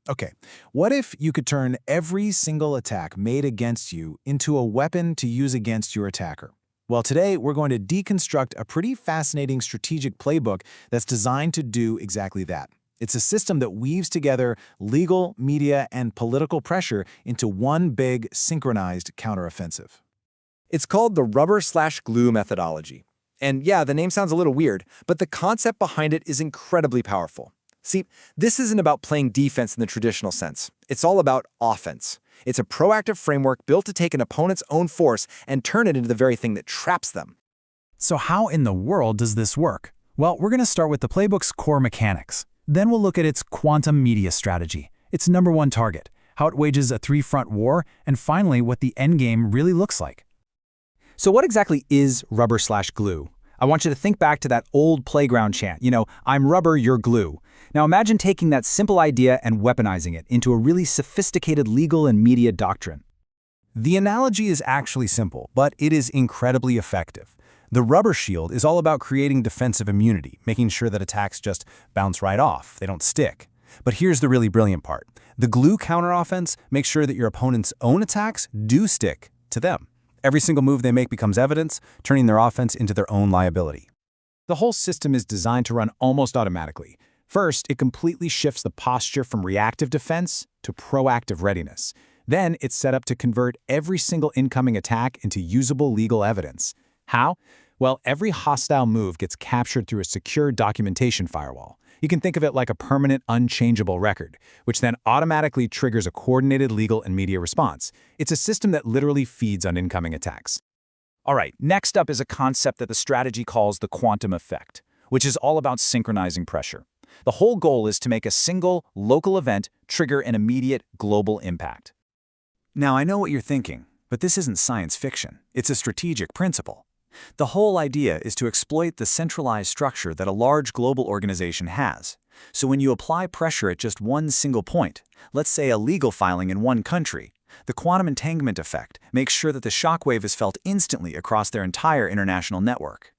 Okay, what if you could turn every single attack made against you into a weapon to use against your attacker? Well, today we're going to deconstruct a pretty fascinating strategic playbook that's designed to do exactly that. It's a system that weaves together legal, media, and political pressure into one big, synchronized counteroffensive. It's called the rubber/glue methodology. And yeah, the name sounds a little weird, but the concept behind it is incredibly powerful. See, this isn't about playing defense in the traditional sense. It's all about offense. It's a proactive framework built to take an opponent's own force and turn it into the very thing that traps them. So how in the world does this work? Well, we're going to start with the playbook's core mechanics. Then we'll look at its quantum media strategy, its number one target, how it wages a three-front war, and finally what the endgame really looks like. So what exactly is rubber/glue? I want you to think back to that old playground chant, I'm rubber, you're glue. Now imagine taking that simple idea and weaponizing it into a really sophisticated legal and media doctrine. The analogy is actually simple, but it is incredibly effective. The rubber shield is all about creating defensive immunity, making sure that attacks just bounce right off, they don't stick. But here's the really brilliant part. The glue counteroffense makes sure that your opponent's own attacks do stick to them. Every single move they make becomes evidence, turning their offense into their own liability. The whole system is designed to run almost automatically. First, it completely shifts the posture from reactive defense to proactive readiness. Then, it's set up to convert every single incoming attack into usable legal evidence. How? Well, every hostile move gets captured through a secure documentation firewall. You can think of it like a permanent, unchangeable record, which then automatically triggers a coordinated legal and media response. It's a system that literally feeds on incoming attacks. All right, next up is a concept that the strategy calls the quantum effect, which is all about synchronizing pressure. The whole goal is to make a single, local event trigger an immediate, global impact. Now, I know what you're thinking, but this isn't science fiction. It's a strategic principle. The whole idea is to exploit the centralized structure that a large global organization has. So when you apply pressure at just one single point, let's say a legal filing in one country, the quantum entanglement effect makes sure that the shockwave is felt instantly across their entire international network.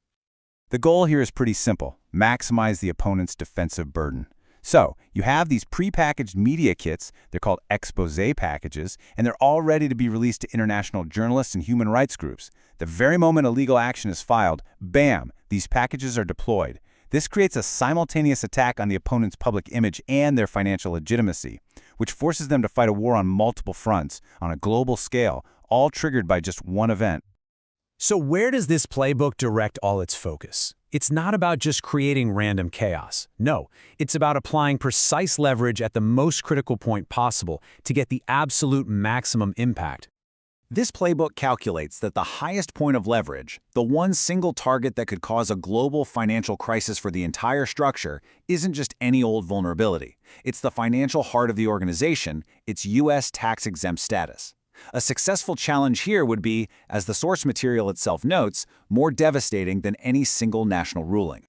The goal here is pretty simple: maximize the opponent's defensive burden. So, you have these prepackaged media kits, they're called exposé packages, and they're all ready to be released to international journalists and human rights groups. The very moment a legal action is filed, bam, these packages are deployed. This creates a simultaneous attack on the opponent's public image and their financial legitimacy, which forces them to fight a war on multiple fronts, on a global scale, all triggered by just one event. So where does this playbook direct all its focus? It's not about just creating random chaos. No, it's about applying precise leverage at the most critical point possible to get the absolute maximum impact. This playbook calculates that the highest point of leverage, the one single target that could cause a global financial crisis for the entire structure, isn't just any old vulnerability. It's the financial heart of the organization, its U.S. tax-exempt status. A successful challenge here would be, as the source material itself notes, more devastating than any single national ruling.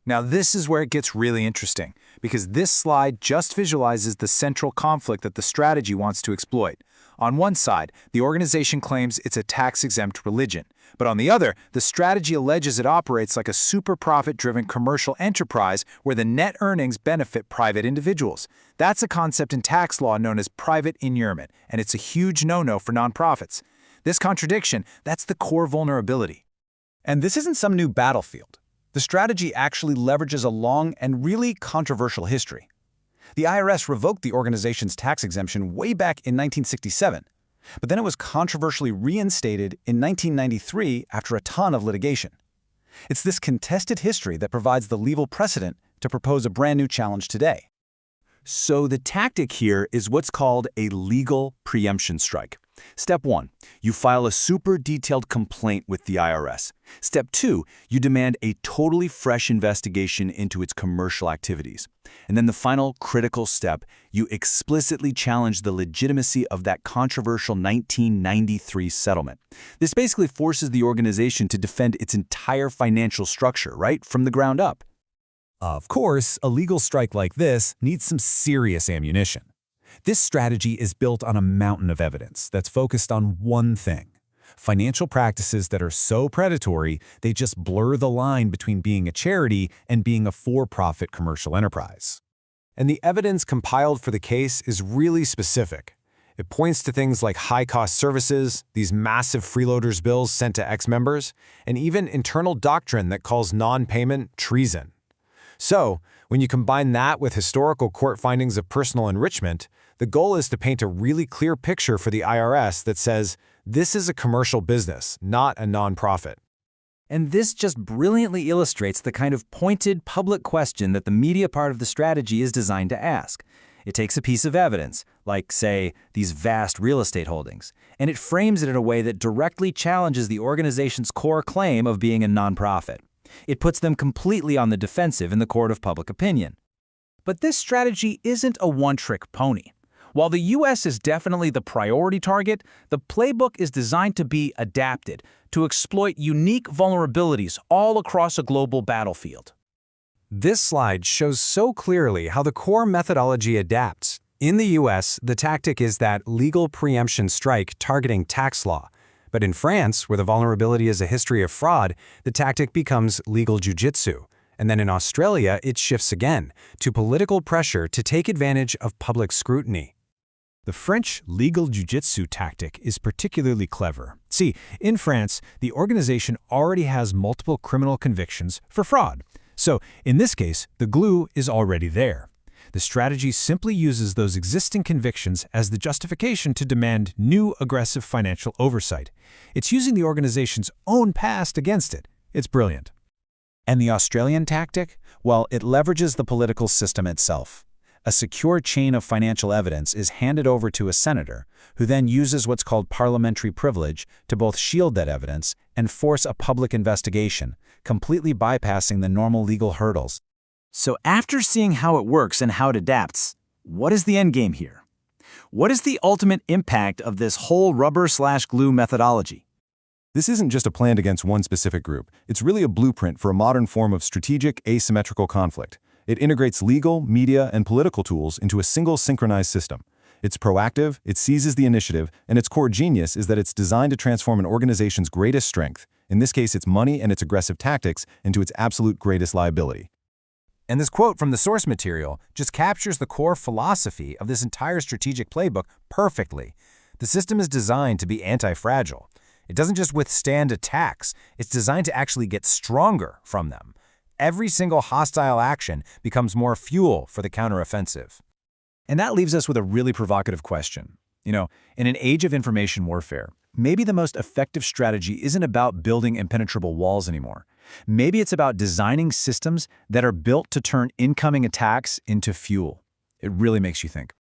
Now this is where it gets really interesting, because this slide just visualizes the central conflict that the strategy wants to exploit. On one side, the organization claims it's a tax-exempt religion, but on the other, the strategy alleges it operates like a super profit-driven commercial enterprise where the net earnings benefit private individuals. That's a concept in tax law known as private inurement, and it's a huge no-no for nonprofits. This contradiction, that's the core vulnerability. And this isn't some new battlefield. The strategy actually leverages a long and really controversial history. The IRS revoked the organization's tax exemption way back in 1967, but then it was controversially reinstated in 1993 after a ton of litigation. It's this contested history that provides the legal precedent to propose a brand new challenge today. So the tactic here is what's called a legal preemption strike. Step 1, you file a super detailed complaint with the IRS. Step 2, you demand a totally fresh investigation into its commercial activities. And then the final critical step, you explicitly challenge the legitimacy of that controversial 1993 settlement. This basically forces the organization to defend its entire financial structure, right, from the ground up. Of course, a legal strike like this needs some serious ammunition. This strategy is built on a mountain of evidence that's focused on one thing: financial practices that are so predatory they just blur the line between being a charity and being a for-profit commercial enterprise. And the evidence compiled for the case is really specific. It points to things like high-cost services, these massive freeloaders bills sent to ex-members, and even internal doctrine that calls non-payment treason. So, when you combine that with historical court findings of personal enrichment, the goal is to paint a really clear picture for the IRS that says, this is a commercial business, not a nonprofit. And this just brilliantly illustrates the kind of pointed public question that the media part of the strategy is designed to ask. It takes a piece of evidence, like, say, these vast real estate holdings, and it frames it in a way that directly challenges the organization's core claim of being a nonprofit. It puts them completely on the defensive in the court of public opinion. But this strategy isn't a one-trick pony. While the U.S. is definitely the priority target, the playbook is designed to be adapted to exploit unique vulnerabilities all across a global battlefield. This slide shows so clearly how the core methodology adapts. In the US, the tactic is that legal preemption strike targeting tax law. But in France, where the vulnerability is a history of fraud, the tactic becomes legal jujitsu. And then in Australia, it shifts again to political pressure to take advantage of public scrutiny. The French legal jujitsu tactic is particularly clever. See, in France, the organization already has multiple criminal convictions for fraud. So, in this case, the glue is already there. The strategy simply uses those existing convictions as the justification to demand new aggressive financial oversight. It's using the organization's own past against it. It's brilliant. And the Australian tactic? Well, it leverages the political system itself. A secure chain of financial evidence is handed over to a senator, who then uses what's called parliamentary privilege to both shield that evidence and force a public investigation, completely bypassing the normal legal hurdles. So after seeing how it works and how it adapts, what is the end game here? What is the ultimate impact of this whole rubber/glue methodology? This isn't just a plan against one specific group. It's really a blueprint for a modern form of strategic asymmetrical conflict. It integrates legal, media, and political tools into a single synchronized system. It's proactive, it seizes the initiative, and its core genius is that it's designed to transform an organization's greatest strength, in this case its money and its aggressive tactics, into its absolute greatest liability. And this quote from the source material just captures the core philosophy of this entire strategic playbook perfectly. The system is designed to be anti-fragile. It doesn't just withstand attacks, it's designed to actually get stronger from them. Every single hostile action becomes more fuel for the counteroffensive. And that leaves us with a really provocative question. In an age of information warfare, maybe the most effective strategy isn't about building impenetrable walls anymore. Maybe it's about designing systems that are built to turn incoming attacks into fuel. It really makes you think.